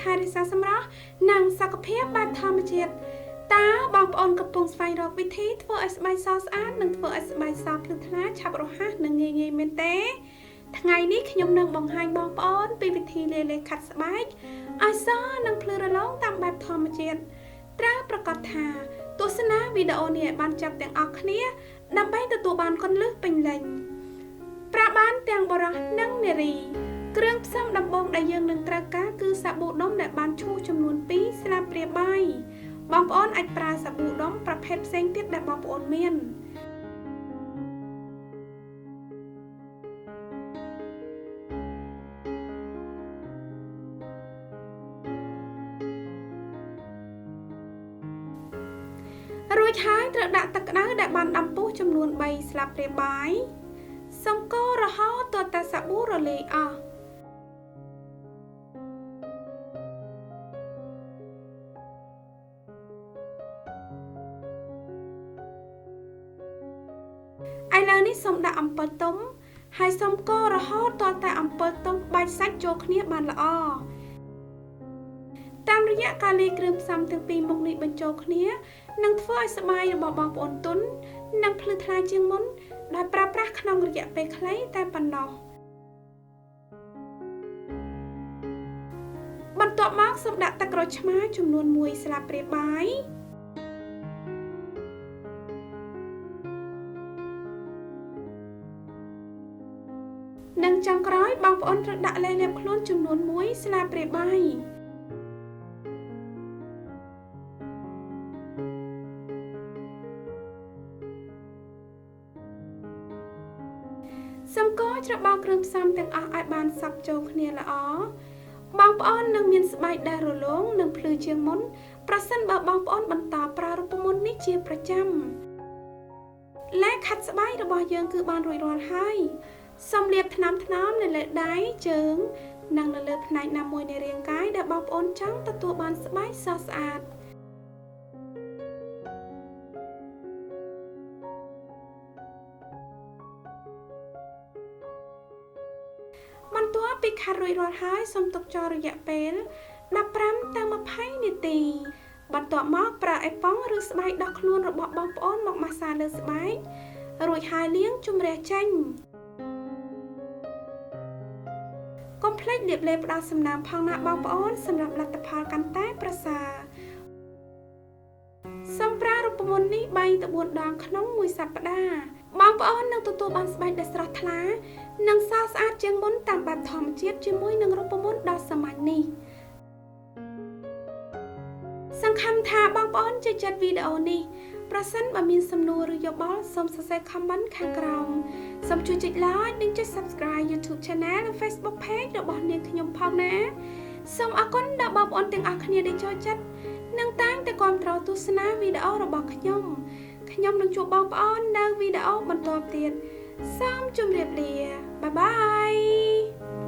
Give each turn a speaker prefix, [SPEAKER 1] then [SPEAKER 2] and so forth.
[SPEAKER 1] ថែរក្សាសម្រស់និងសុខភាពបែបធម្មជាតិតើបងប្អូនកំពុងស្វែងរកវិធីធ្វើឲ្យស្បែកសស្អាតនិងធ្វើឲ្យស្បែកសភ្លឺថ្លាឆាប់រហ័សនិងងាយៗមែនទេថ្ងៃនេះខ្ញុំនឹងបង្ហាញបងប្អូនពីវិធីលាយខាត់ស្បែកឲ្យសនិងភ្លឺរលោងតាមបែបធម្មជាតិត្រូវប្រកាសថាទស្សនាវីដេអូនេះឲ្យបានចាប់ទាំងអស់គ្នាដើម្បីទទួលបានគន្លឹះពេញលេញប្រាបានទាំងបរិះនិងនារីគ្រឿងផ្សំដំបូងដែលយើងនឹងត្រូវការគឺសាប៊ូដុំដែលបានឈូសចំនួន2ស្លាបព្រាបាយបងប្អូនអាចប្រើសាប៊ូដុំប្រភេទផ្សេងទៀតដែលបងប្អូនមានរួចហើយត្រូវដាក់ទឹកក្តៅដែលបានដាំពុះចំនួន3ស្លាបព្រាបាយសូមកូររហូតទាល់តែសាប៊ូរលាយអស់ឥឡូវនេះសូមដាក់អំពិលទុំហើយសូមកូររហូតទាល់តែអំពិលទុំបាច់សាច់ចូលគ្នាបានល្អតាមរយៈការលាយគ្រឿងផ្សំទាំងពីរមុខនេះបញ្ចូលគ្នានឹងធ្វើឲ្យស្បែករបស់បងប្អូនទន់និងភ្លឺថ្លាជាងមុនដោយប្រើប្រាស់ក្នុងរយៈពេលខ្លីតែប៉ុណ្ណោះបន្ទាប់មកសូមដាក់ទឹកក្រូចឆ្មាចំនួន1ស្លាបព្រាបាយនិងចុងក្រោយបងប្អូនត្រូវដាក់លេលាបខ្លួនចំនួន1ស្លាបព្រាបាយសូមកូរច្របល់គ្រឿងផ្សំទាំងអស់ឲ្យបានសព្វចូលគ្នាល្អបងប្អូននឹងមានស្បែកដែលរលោងនិងភ្លឺជាងមុនប្រសិនបើបងប្អូនបន្តប្រើរូបមន្តនេះជាប្រចាំលែខាត់ស្បែករបស់យើងគឺបានរួចរាល់ហើយសូមលាបថ្នាំនៅលើដៃជើងនិងនៅលើផ្នែកណាមួយនៃរាងកាយដែលបងប្អូនចង់ទទួលបានស្បែកស្រស់ស្អាតបន្ទាប់ពីខាត់រួចរាល់ហើយសូមទុកចោលរយៈពេល15ទៅ20នាទីបន្ទាប់មកប្រើអេប៉ុងឬស្បែកដោះខ្លួនរបស់បងប្អូនមកម៉ាស្សាលើស្បែករួចហើយលាងជម្រះចេញកុំភ្លេចលាបលេបផ្ដល់សំណើមផងណាបងប្អូនសម្រាប់លទ្ធផលកាន់តែប្រសើរសូមប្រើរូបមន្តនេះ3ទៅ4ដងក្នុងមួយសប្តាហ៍បងប្អូននឹងទទួលបានស្បែកដែលស្រស់ថ្លានិងសស្អាតជាងមុនតាមបែបធម្មជាតិជាមួយនឹងរូបមន្តដ៏សាមញ្ញនេះសង្ឃឹមថាបងប្អូនចូលចិត្តវីដេអូនេះប្រសិនបើមានសំណួរឬយោបល់សូមសរសេរ comment ខាងក្រោមសូមជួយចុច like និងចុច subscribe YouTube Channel និង Facebook Page របស់នាងខ្ញុំផងណាសូមអរគុណដល់បងប្អូនទាំងអស់គ្នាដែលចូលចិត្តនិងតាំងតែគាំទ្រទស្សនាវីដេអូរបស់ខ្ញុំនឹងជួបបងប្អូននៅវីដេអូបន្តទៀតសូមជម្រាបលាបាយបាយ